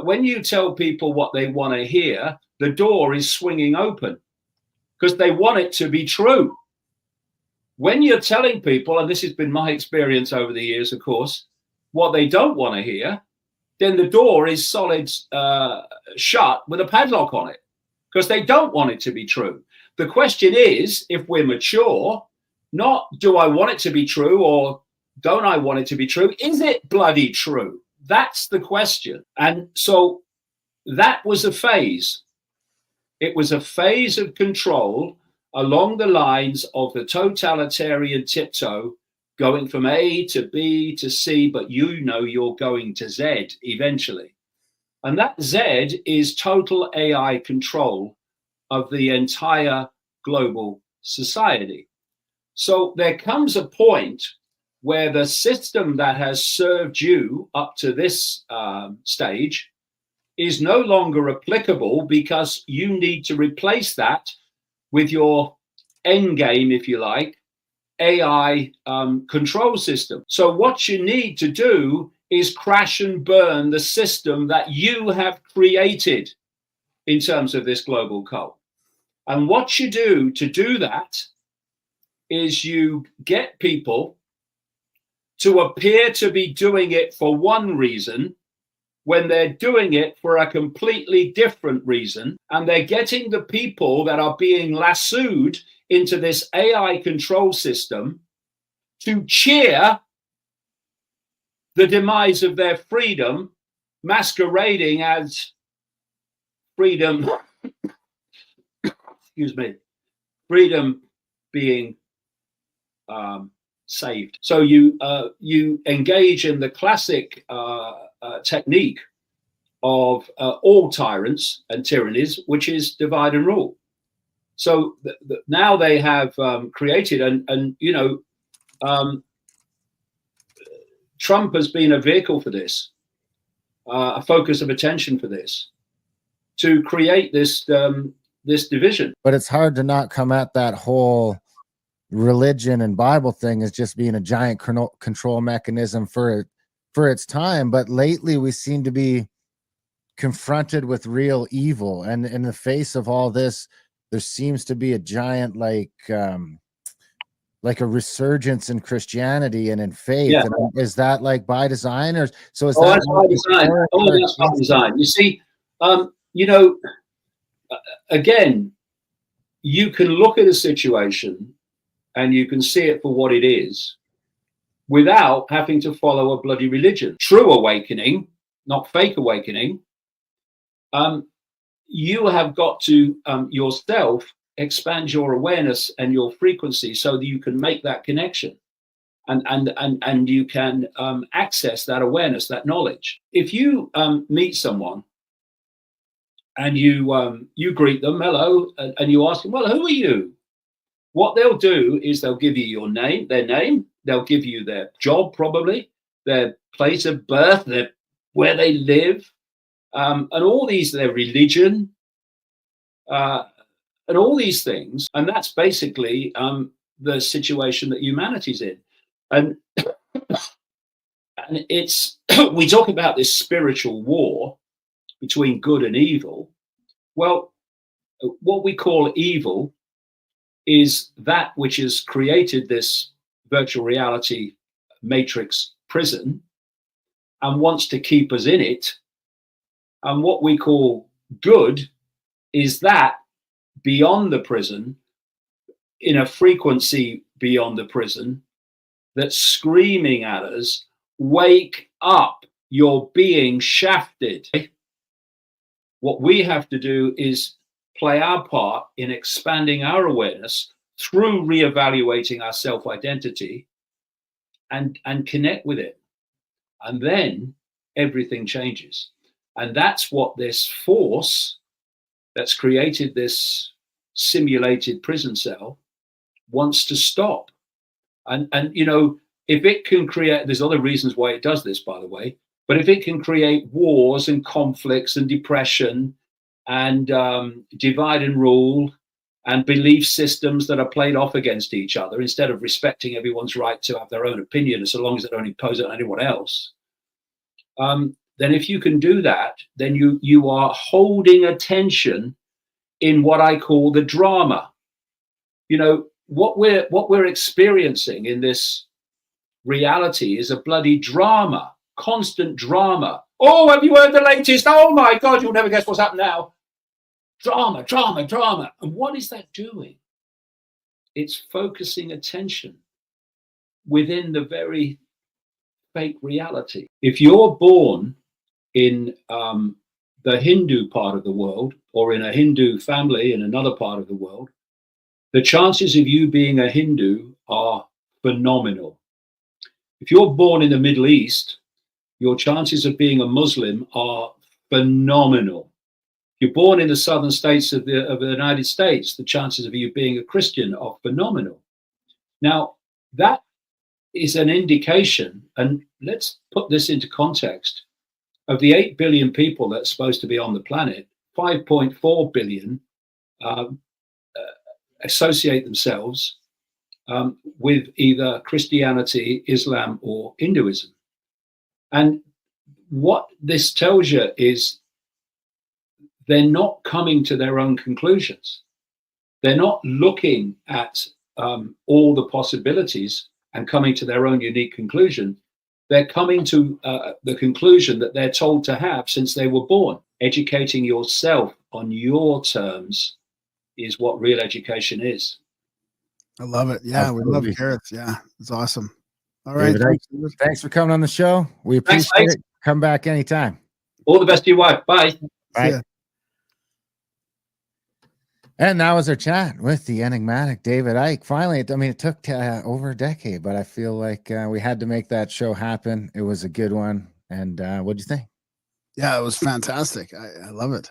When you tell people what they want to hear, the door is swinging open because they want it to be true. When you're telling people, and this has been my experience over the years, of course, what they don't want to hear, then the door is solid shut with a padlock on it because they don't want it to be true. The question is, if we're mature, not do I want it to be true or don't I want it to be true? Is it bloody true? That's the question. And so that was a phase. It was a phase of control along the lines of the totalitarian tiptoe, going from A to B to C, but you know you're going to Z eventually. And that Z is total AI control of the entire global society. So there comes a point where the system that has served you up to this stage is no longer applicable because you need to replace that with your end game, if you like, AI control system. So what you need to do is crash and burn the system that you have created in terms of this global cult. And what you do to do that is you get people to appear to be doing it for one reason when they're doing it for a completely different reason. And they're getting the people that are being lassoed into this AI control system to cheer the demise of their freedom, masquerading as freedom, excuse me, freedom being saved. So you engage in the classic technique of all tyrants and tyrannies, which is divide and rule. So now they have created, and you know, Trump has been a vehicle for this, a focus of attention for this, to create this this division. But it's hard to not come at that whole religion and Bible thing as just being a giant control mechanism for its time. But lately we seem to be confronted with real evil, and in the face of all this, there seems to be a giant like a resurgence in Christianity and in faith. Yeah. And is that like by design, or so? Is that that's by design? Oh, that's by design. You see, you know, again, you can look at a situation and you can see it for what it is without having to follow a bloody religion. True awakening, not fake awakening. You have got to yourself expand your awareness and your frequency so that you can make that connection, and you can access that awareness, that knowledge. If you meet someone and you greet them, hello, and you ask them, well, who are you? What they'll do is they'll give you your name, their name. They'll give you their job, probably their place of birth, where they live, and all these, their religion, and all these things. And that's basically the situation that humanity's in. And it's we talk about this spiritual war between good and evil. Well, what we call evil is that which has created this virtual reality matrix prison and wants to keep us in it. And what we call good is that beyond the prison, in a frequency beyond the prison, that's screaming at us, wake up, you're being shafted. What we have to do is play our part in expanding our awareness through reevaluating our self-identity and connect with it. And then everything changes. And that's what this force that's created this simulated prison cell wants to stop. And you know, if it can create, there's other reasons why it does this, by the way, but if it can create wars and conflicts and depression and divide and rule and belief systems that are played off against each other instead of respecting everyone's right to have their own opinion, so long as they don't impose it on anyone else, then if you can do that, then you are holding attention in what I call the drama. You know, what we're experiencing in this reality is a bloody drama, constant drama. Oh, have you heard the latest? Oh my God, you'll never guess what's happened now. Drama, drama, drama. And what is that doing? It's focusing attention within the very fake reality. If you're born in the Hindu part of the world, or in a Hindu family in another part of the world, the chances of you being a Hindu are phenomenal. If you're born in the Middle East, your chances of being a Muslim are phenomenal. If you're born in the southern states of the United States, the chances of you being a Christian are phenomenal. Now, that is an indication, and let's put this into context. Of the 8 billion people that are supposed to be on the planet, 5.4 billion associate themselves with either Christianity, Islam, or Hinduism. And what this tells you is they're not coming to their own conclusions. They're not looking at all the possibilities and coming to their own unique conclusion. They're coming to the conclusion that they're told to have since they were born. Educating yourself on your terms is what real education is. I love it. Yeah, we love carrots. Yeah, it's awesome. All right. David, thanks for coming on the show. We appreciate it. Come back anytime. All the best to your wife. Bye. Bye. And that was our chat with the enigmatic David Icke. Finally, I mean, it took over a decade, but I feel like we had to make that show happen. It was a good one. And what'd you think? Yeah, it was fantastic. I love it.